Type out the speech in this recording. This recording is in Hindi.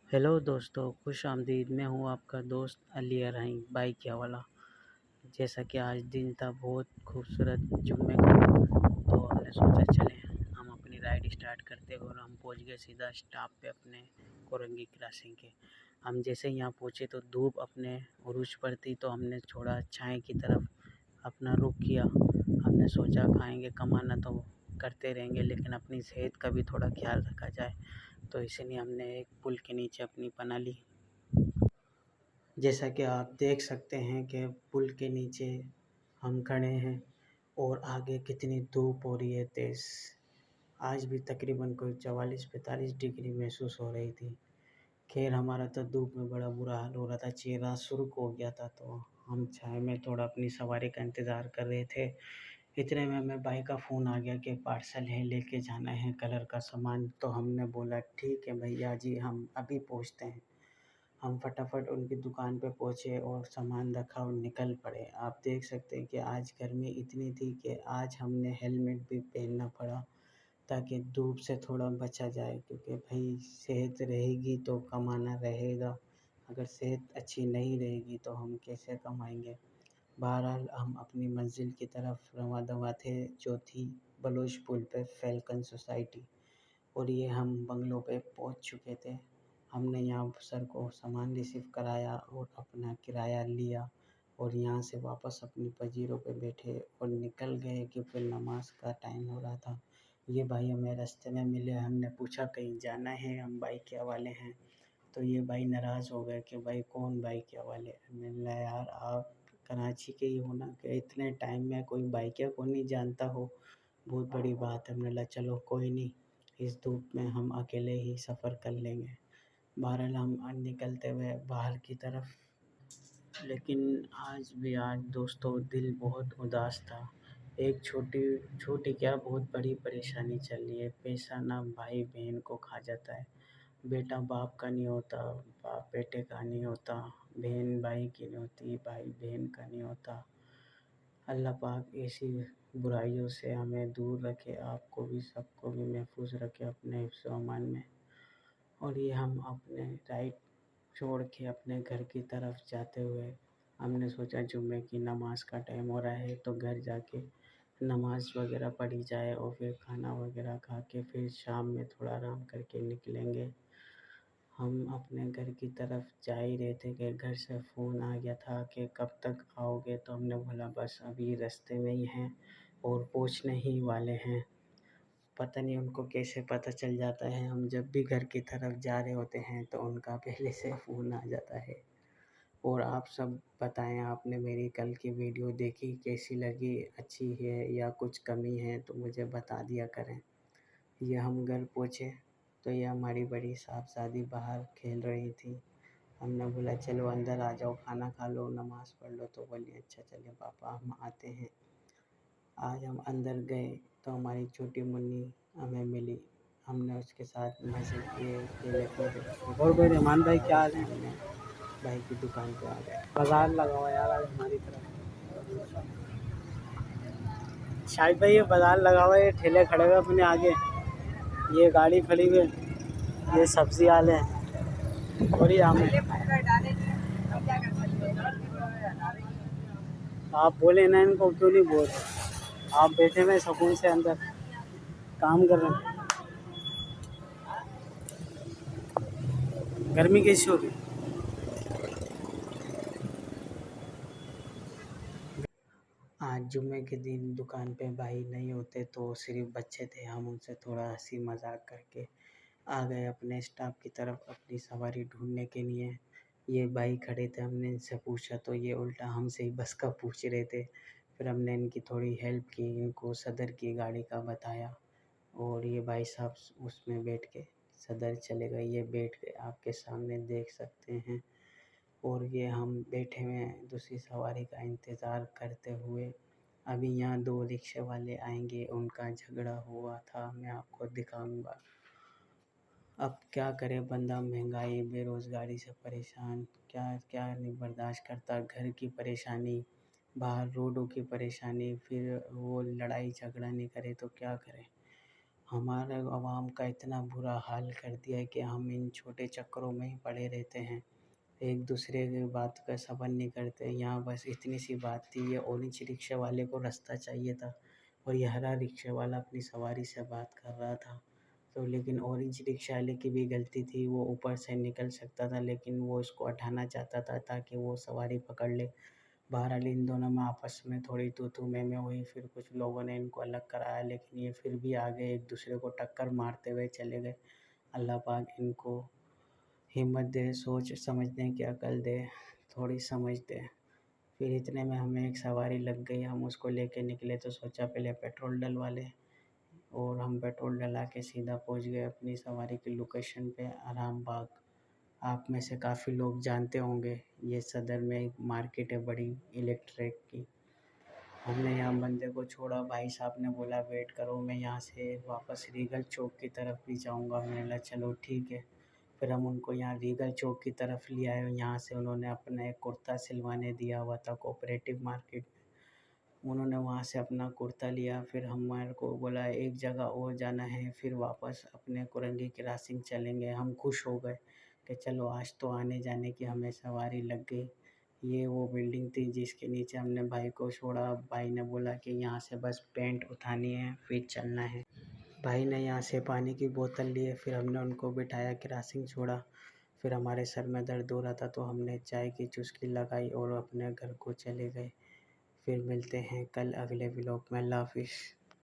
हेलो दोस्तों, खुश आमदीद। मैं हूँ आपका दोस्त अली अरहाई बाइक वाला। जैसा कि आज दिन था बहुत खूबसूरत जुम्मे का, तो हमने सोचा चले हम अपनी राइड स्टार्ट करते और हम पहुँच गए सीधा स्टॉप पे अपने कोरंगी क्रॉसिंग के। हम जैसे यहाँ पहुँचे तो धूप अपने उरूज पर थी, तो हमने थोड़ा छाए की तरफ अपना रुख किया। हमने सोचा खाएंगे कमाना तो करते रहेंगे, लेकिन अपनी सेहत का भी थोड़ा ख्याल रखा जाए, तो इसलिए हमने एक पुल के नीचे अपनी पनाह ली। जैसा कि आप देख सकते हैं कि पुल के नीचे हम खड़े हैं और आगे कितनी धूप हो रही है तेज़। आज भी तकरीबन कोई 44-45 डिग्री महसूस हो रही थी। खैर हमारा तो धूप में बड़ा बुरा हाल हो रहा था, चेहरा सुर्ख हो गया था, तो हम छाया में थोड़ा अपनी सवारी का इंतज़ार कर रहे थे। इतने में हमें भाई का फ़ोन आ गया कि पार्सल है, लेके जाना है कलर का सामान। तो हमने बोला ठीक है भैया जी, हम अभी पहुँचते हैं। हम फटाफट उनकी दुकान पे पहुँचे और सामान रखा और निकल पड़े। आप देख सकते हैं कि आज गर्मी इतनी थी कि आज हमने हेलमेट भी पहनना पड़ा, ताकि धूप से थोड़ा बचा जाए, क्योंकि भाई सेहत रहेगी तो कमाना रहेगा। अगर सेहत अच्छी नहीं रहेगी तो हम कैसे कमाएंगे। बहरहाल हम अपनी मंजिल की तरफ रवां दवा थे, जो थी बलोच पुल पे फैल्कन सोसाइटी। और ये हम बंगलों पे पहुंच चुके थे। हमने यहाँ सर को सामान रिसीव कराया और अपना किराया लिया और यहाँ से वापस अपनी पजीरों पे बैठे और निकल गए, क्योंकि नमाज का टाइम हो रहा था। ये भाई हमें रास्ते में मिले, हमने पूछा कहीं जाना है, हम बाइक वाले हैं। तो ये भाई नाराज़ हो गए कि भाई कौन बाइक वाले। मैंने बोला यार आप कराची के ही हो ना, कि इतने टाइम में कोई बाइक को नहीं जानता हो, बहुत बड़ी बात है। हमने बोला चलो कोई नहीं, इस धूप में हम अकेले ही सफ़र कर लेंगे। बहरहाल हम निकलते हुए बाहर की तरफ, लेकिन आज दोस्तों दिल बहुत उदास था। एक छोटी छोटी क्या बहुत बड़ी परेशानी चल रही है। पैसा ना भाई बहन को खा जाता है। बेटा बाप का नहीं होता, बाप बेटे का नहीं होता, बहन भाई की नहीं होती, भाई बहन का नहीं होता। अल्लाह पाक ऐसी बुराइयों से हमें दूर रखे, आपको भी सबको भी महफूज रखे अपने हिफ्ज़ व अमान में। और ये हम अपने राइड छोड़ के अपने घर की तरफ जाते हुए हमने सोचा जुम्मे की नमाज़ का टाइम हो रहा है, तो घर जाके नमाज़ वगैरह पढ़ी जाए और फिर खाना वगैरह खा के फिर शाम में थोड़ा आराम करके निकलेंगे। हम अपने घर की तरफ जा ही रहे थे कि घर से फ़ोन आ गया था कि कब तक आओगे। तो हमने बोला बस अभी रास्ते में ही हैं और पहुँचने ही वाले हैं। पता नहीं उनको कैसे पता चल जाता है, हम जब भी घर की तरफ जा रहे होते हैं तो उनका पहले से फ़ोन आ जाता है। और आप सब बताएं, आपने मेरी कल की वीडियो देखी, कैसी लगी, अच्छी है या कुछ कमी है तो मुझे बता दिया करें। ये हम घर पहुँचे तो ये हमारी बड़ी साहबज़ादी बाहर खेल रही थी। हमने बोला चलो अंदर आ जाओ, खाना खा लो, नमाज़ पढ़ लो। तो बोली अच्छा चले पापा हम आते हैं। आज हम अंदर गए तो हमारी छोटी मुन्नी हमें मिली। हमने उसके साथ मज़े किए, खेले कूदे। और भाई रहमान भाई क्या हाल है? हमने भाई की दुकान पे आ गए। बाजार लगा हुआ है यार आज हमारी तरफ। शायद भाई ये बाजार लगा हुआ है, ये ठेले खड़े हुए अपने आगे, ये गाड़ी खड़ी हुई है, ये सब्जी वाले हैं और ये हमें। आप बोले ना इनको, क्यों नहीं बोल रहे? आप बैठे हुए सुकून से अंदर काम कर रहे हैं। गर्मी कैसी हो रही है? आज जुम्मे के दिन दुकान पे भाई नहीं होते, तो सिर्फ बच्चे थे। हम उनसे थोड़ा हंसी मजाक करके आ गए अपने स्टॉप की तरफ अपनी सवारी ढूंढने के लिए। ये भाई खड़े थे, हमने इनसे पूछा तो ये उल्टा हमसे ही बस का पूछ रहे थे। फिर हमने इनकी थोड़ी हेल्प की, इनको सदर की गाड़ी का बताया और ये भाई साहब उसमें बैठ के सदर चले गए। ये बैठ के आपके सामने देख सकते हैं। और ये हम बैठे हुए हैं दूसरी सवारी का इंतज़ार करते हुए। अभी यहाँ दो रिक्शे वाले आएंगे, उनका झगड़ा हुआ था, मैं आपको दिखाऊंगा। अब क्या करे बंदा, महंगाई बेरोज़गारी से परेशान, क्या क्या नहीं बर्दाश्त करता। घर की परेशानी, बाहर रोडों की परेशानी, फिर वो लड़ाई झगड़ा नहीं करे तो क्या करे। हमारे अवाम का इतना बुरा हाल कर दिया है कि हम इन छोटे चक्करों में ही पड़े रहते हैं, एक दूसरे की बात का सबन नहीं करते। यहाँ बस इतनी सी बात थी, ये ऑरेंज रिक्शे वाले को रास्ता चाहिए था और ये हरा रिक्शे वाला अपनी सवारी से बात कर रहा था। तो लेकिन ऑरेंज रिक्शा वाले की भी गलती थी, वो ऊपर से निकल सकता था लेकिन वो इसको हटाना चाहता था ताकि वो सवारी पकड़ ले। बहरहाल इन दोनों में आपस में थोड़ी तू-तू मैं-मैं हुई, फिर कुछ लोगों ने इनको अलग कराया लेकिन ये फिर भी आगे एक दूसरे को टक्कर मारते हुए चले गए। अल्लाह पाक इनको हिम्मत दे, सोच समझने की अकल दे, थोड़ी समझ दे। फिर इतने में हमें एक सवारी लग गई, हम उसको लेके निकले तो सोचा पहले पेट्रोल डलवा लें और हम पेट्रोल डला के सीधा पहुंच गए अपनी सवारी की लोकेशन पे, आराम बाग। आप में से काफ़ी लोग जानते होंगे, ये सदर में एक मार्केट है बड़ी इलेक्ट्रिक की। हमने यहाँ बंदे को छोड़ा, भाई साहब ने बोला वेट करो, मैं यहाँ से वापस रीगल चौक की तरफ भी जाऊँगा। मैंने बोला चलो ठीक है। फिर हम उनको यहाँ रीगल चौक की तरफ ले आए, यहाँ से उन्होंने अपना एक कुर्ता सिलवाने दिया हुआ था कोऑपरेटिव मार्केट। उन्होंने वहाँ से अपना कुर्ता लिया, फिर हमारे को बोला एक जगह और जाना है, फिर वापस अपने कुरंगी क्रॉसिंग चलेंगे। हम खुश हो गए कि चलो आज तो आने जाने की हमें सवारी लग गई। ये वो बिल्डिंग थी जिसके नीचे हमने भाई को छोड़ा। भाई ने बोला कि यहाँ से बस पेंट उठानी है फिर चलना है। भाई ने यहाँ से पानी की बोतल लिए, फिर हमने उनको बिठाया, क्रॉसिंग छोड़ा। फिर हमारे सर में दर्द हो रहा था तो हमने चाय की चुस्की लगाई और अपने घर को चले गए। फिर मिलते हैं कल अगले व्लॉग में। अल्लाह हाफिज़।